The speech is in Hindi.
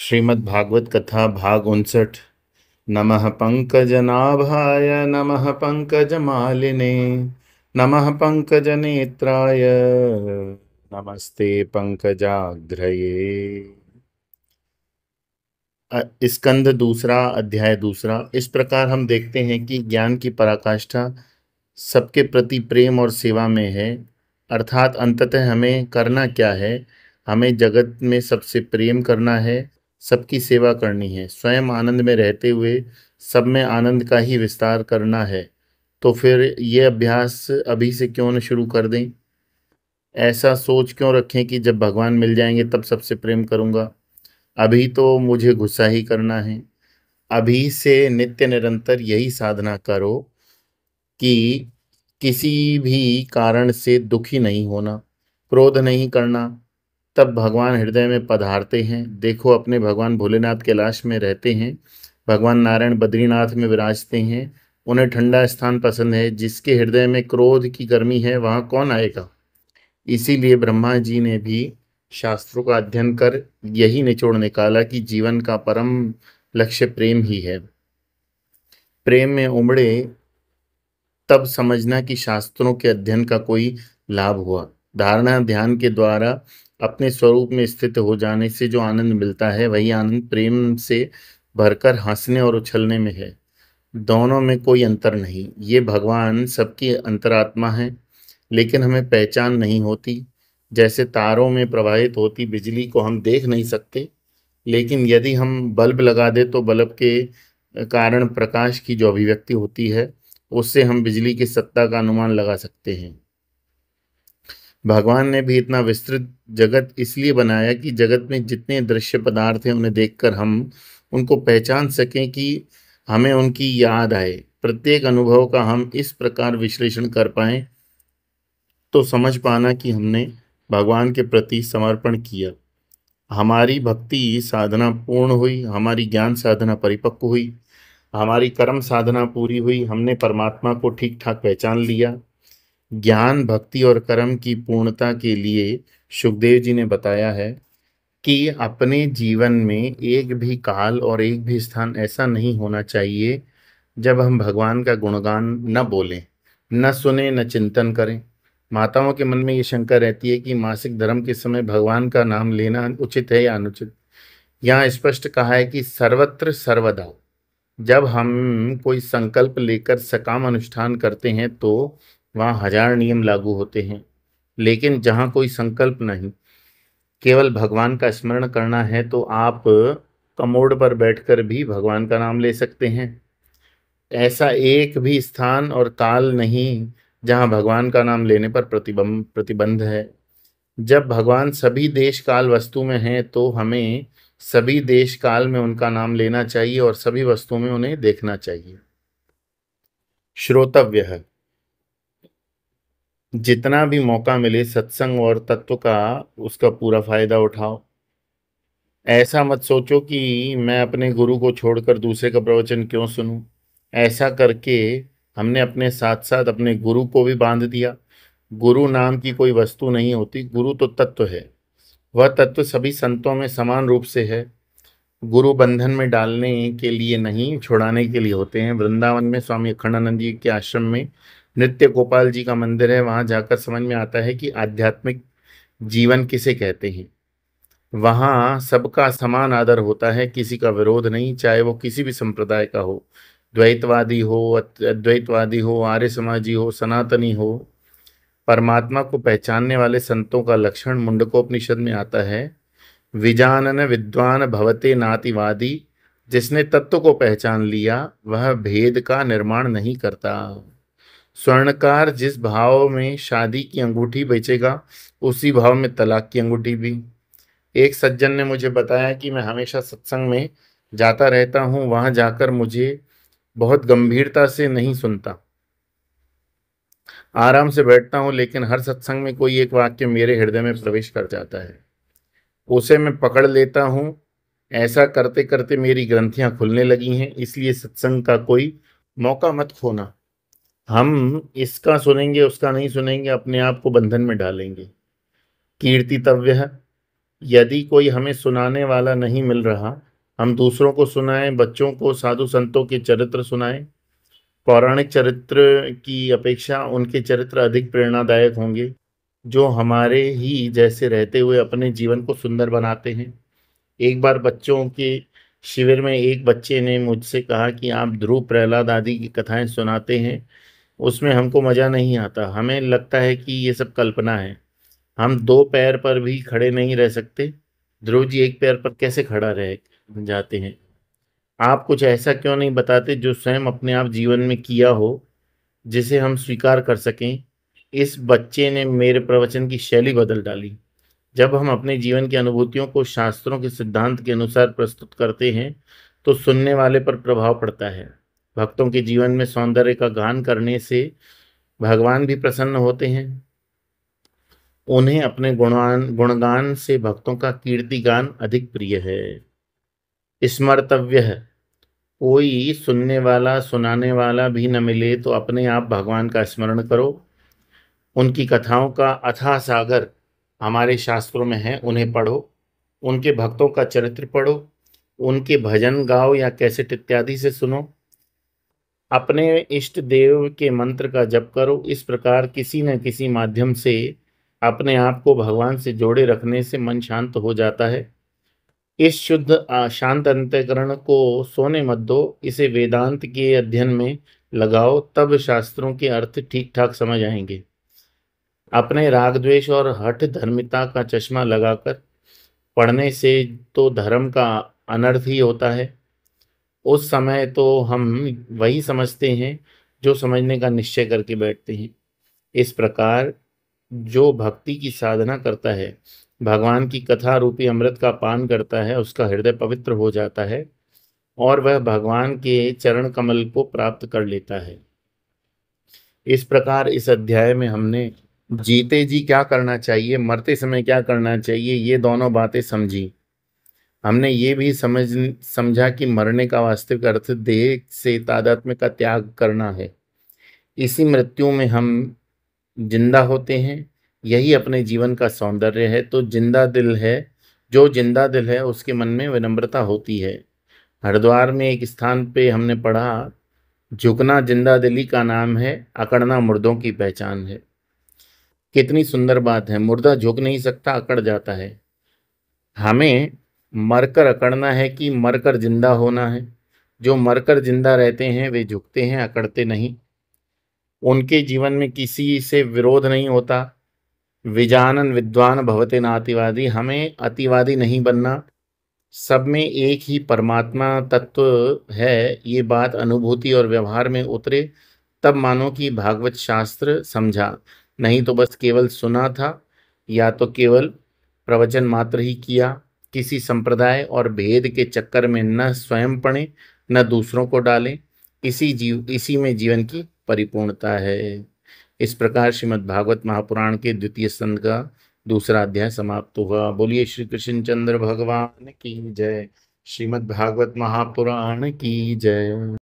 श्रीमद् भागवत कथा भाग 59। नमः पंकजनाभाय नमः पंकजमालिने नमः पंकजनेत्राय नमस्ते पंकजाग्रये। स्कंद दूसरा अध्याय दूसरा। इस प्रकार हम देखते हैं कि ज्ञान की पराकाष्ठा सबके प्रति प्रेम और सेवा में है। अर्थात अंततः हमें करना क्या है? हमें जगत में सबसे प्रेम करना है, सबकी सेवा करनी है, स्वयं आनंद में रहते हुए सब में आनंद का ही विस्तार करना है। तो फिर ये अभ्यास अभी से क्यों न शुरू कर दें? ऐसा सोच क्यों रखें कि जब भगवान मिल जाएंगे तब सबसे प्रेम करूंगा? अभी तो मुझे गुस्सा ही करना है। अभी से नित्य निरंतर यही साधना करो कि किसी भी कारण से दुखी नहीं होना, क्रोध नहीं करना। तब भगवान हृदय में पधारते हैं। देखो, अपने भगवान भोलेनाथ कैलाश में रहते हैं, भगवान नारायण बद्रीनाथ में विराजते हैं। उन्हें ठंडा स्थान पसंद है। जिसके हृदय में क्रोध की गर्मी है वहाँ कौन आएगा? इसीलिए ब्रह्मा जी ने भी शास्त्रों का अध्ययन कर यही निचोड़ निकाला कि जीवन का परम लक्ष्य प्रेम ही है। प्रेम में उमड़े तब समझना कि शास्त्रों के अध्ययन का कोई लाभ हुआ। धारणा ध्यान के द्वारा अपने स्वरूप में स्थित हो जाने से जो आनंद मिलता है वही आनंद प्रेम से भरकर हंसने और उछलने में है। दोनों में कोई अंतर नहीं। ये भगवान सबकी अंतरात्मा है, लेकिन हमें पहचान नहीं होती। जैसे तारों में प्रवाहित होती बिजली को हम देख नहीं सकते, लेकिन यदि हम बल्ब लगा दे तो बल्ब के कारण प्रकाश की जो अभिव्यक्ति होती है उससे हम बिजली की सत्ता का अनुमान लगा सकते हैं। भगवान ने भी इतना विस्तृत जगत इसलिए बनाया कि जगत में जितने दृश्य पदार्थ हैं उन्हें देखकर हम उनको पहचान सकें कि हमें उनकी याद आए। प्रत्येक अनुभव का हम इस प्रकार विश्लेषण कर पाएं तो समझ पाना कि हमने भगवान के प्रति समर्पण किया, हमारी भक्ति साधना पूर्ण हुई, हमारी ज्ञान साधना परिपक्व हुई, हमारी कर्म साधना पूरी हुई, हमने परमात्मा को ठीक ठाक पहचान लिया। ज्ञान भक्ति और कर्म की पूर्णता के लिए सुखदेव जी ने बताया है कि अपने जीवन में एक भी काल और एक भी स्थान ऐसा नहीं होना चाहिए जब हम भगवान का गुणगान न बोलें, न सुने, न चिंतन करें। माताओं के मन में ये शंका रहती है कि मासिक धर्म के समय भगवान का नाम लेना उचित है या अनुचित। यहाँ स्पष्ट कहा है कि सर्वत्र सर्वदा जब हम कोई संकल्प लेकर सकाम अनुष्ठान करते हैं तो वहाँ हजार नियम लागू होते हैं। लेकिन जहाँ कोई संकल्प नहीं, केवल भगवान का स्मरण करना है, तो आप कमोड पर बैठकर भी भगवान का नाम ले सकते हैं। ऐसा एक भी स्थान और काल नहीं जहाँ भगवान का नाम लेने पर प्रतिबंध है। जब भगवान सभी देश काल वस्तु में हैं तो हमें सभी देश काल में उनका नाम लेना चाहिए और सभी वस्तुओं में उन्हें देखना चाहिए। श्रोतव्य है, जितना भी मौका मिले सत्संग और तत्व का उसका पूरा फायदा उठाओ। ऐसा मत सोचो कि मैं अपने गुरु को छोड़कर दूसरे का प्रवचन क्यों सुनूं। ऐसा करके हमने अपने साथ साथ अपने गुरु को भी बांध दिया। गुरु नाम की कोई वस्तु नहीं होती, गुरु तो तत्व है। वह तत्व सभी संतों में समान रूप से है। गुरु बंधन में डालने के लिए नहीं, छुड़ाने के लिए होते हैं। वृंदावन में स्वामी अखंडानंद जी के आश्रम में नित्य गोपाल जी का मंदिर है। वहां जाकर समझ में आता है कि आध्यात्मिक जीवन किसे कहते हैं। वहाँ सबका समान आदर होता है, किसी का विरोध नहीं, चाहे वो किसी भी संप्रदाय का हो, द्वैतवादी हो, अद्वैतवादी हो, आर्य समाजी हो, सनातनी हो। परमात्मा को पहचानने वाले संतों का लक्षण मुंडकोपनिषद में आता है, विजानन विद्वान भवते नातिवादी। जिसने तत्व को पहचान लिया वह भेद का निर्माण नहीं करता। स्वर्णकार जिस भाव में शादी की अंगूठी बेचेगा उसी भाव में तलाक की अंगूठी भी। एक सज्जन ने मुझे बताया कि मैं हमेशा सत्संग में जाता रहता हूँ, वहां जाकर मुझे बहुत गंभीरता से नहीं सुनता, आराम से बैठता हूँ, लेकिन हर सत्संग में कोई एक वाक्य मेरे हृदय में प्रवेश कर जाता है, उसे मैं पकड़ लेता हूँ। ऐसा करते करते मेरी ग्रंथियां खुलने लगी हैं। इसलिए सत्संग का कोई मौका मत खोना। हम इसका सुनेंगे उसका नहीं सुनेंगे, अपने आप को बंधन में डालेंगे। कीर्तितव्य है, यदि कोई हमें सुनाने वाला नहीं मिल रहा, हम दूसरों को सुनाएं, बच्चों को साधु संतों के चरित्र सुनाएं। पौराणिक चरित्र की अपेक्षा उनके चरित्र अधिक प्रेरणादायक होंगे, जो हमारे ही जैसे रहते हुए अपने जीवन को सुंदर बनाते हैं। एक बार बच्चों के शिविर में एक बच्चे ने मुझसे कहा कि आप ध्रुव, प्रहलाद आदि की कथाएं सुनाते हैं, उसमें हमको मज़ा नहीं आता, हमें लगता है कि ये सब कल्पना है। हम दो पैर पर भी खड़े नहीं रह सकते। ध्रुव जी एक पैर पर कैसे खड़ा रह जाते हैं? आप कुछ ऐसा क्यों नहीं बताते जो स्वयं अपने आप जीवन में किया हो, जिसे हम स्वीकार कर सकें? इस बच्चे ने मेरे प्रवचन की शैली बदल डाली। जब हम अपने जीवन की अनुभूतियों को शास्त्रों के सिद्धांत के अनुसार प्रस्तुत करते हैं, तो सुनने वाले पर प्रभाव पड़ता है। भक्तों के जीवन में सौंदर्य का गान करने से भगवान भी प्रसन्न होते हैं। उन्हें अपने गुणगान से भक्तों का कीर्तिगान अधिक प्रिय है। स्मर्तव्य है, कोई सुनने वाला सुनाने वाला भी न मिले तो अपने आप भगवान का स्मरण करो। उनकी कथाओं का अथाह सागर हमारे शास्त्रों में है, उन्हें पढ़ो। उनके भक्तों का चरित्र पढ़ो, उनके भजन गाओ या कैसेट इत्यादि से सुनो। अपने इष्ट देव के मंत्र का जप करो। इस प्रकार किसी न किसी माध्यम से अपने आप को भगवान से जोड़े रखने से मन शांत हो जाता है। इस शुद्ध शांत अंतःकरण को सोने मत दो, इसे वेदांत के अध्ययन में लगाओ, तब शास्त्रों के अर्थ ठीक ठाक समझ आएंगे। अपने राग द्वेष और हठ धर्मिता का चश्मा लगाकर पढ़ने से तो धर्म का अनर्थ ही होता है। उस समय तो हम वही समझते हैं जो समझने का निश्चय करके बैठते हैं। इस प्रकार जो भक्ति की साधना करता है, भगवान की कथा रूपी अमृत का पान करता है, उसका हृदय पवित्र हो जाता है और वह भगवान के चरण कमल को प्राप्त कर लेता है। इस प्रकार इस अध्याय में हमने जीते जी क्या करना चाहिए, मरते समय क्या करना चाहिए, ये दोनों बातें समझी। हमने ये भी समझा कि मरने का वास्तविक अर्थ देह से तादात्म्य का त्याग करना है। इसी मृत्यु में हम जिंदा होते हैं। यही अपने जीवन का सौंदर्य है। तो जिंदा दिल है, जो जिंदा दिल है उसके मन में विनम्रता होती है। हरिद्वार में एक स्थान पे हमने पढ़ा, झुकना जिंदा दिली का नाम है, अकड़ना मुर्दों की पहचान है। कितनी सुंदर बात है। मुर्दा झुक नहीं सकता, अकड़ जाता है। हमें मरकर अकड़ना है कि मरकर जिंदा होना है? जो मरकर जिंदा रहते हैं वे झुकते हैं, अकड़ते नहीं। उनके जीवन में किसी से विरोध नहीं होता। विजानन विद्वान भवते न अतिवादी। हमें अतिवादी नहीं बनना। सब में एक ही परमात्मा तत्व है, ये बात अनुभूति और व्यवहार में उतरे तब मानो कि भागवत शास्त्र समझा, नहीं तो बस केवल सुना था या तो केवल प्रवचन मात्र ही किया। किसी संप्रदाय और भेद के चक्कर में न स्वयं पड़े न दूसरों को डालें। इसी में जीवन की परिपूर्णता है। इस प्रकार श्रीमद् भागवत महापुराण के द्वितीय स्कंद का दूसरा अध्याय समाप्त हुआ। बोलिए श्री कृष्ण चंद्र भगवान की जय। श्रीमद् भागवत महापुराण की जय।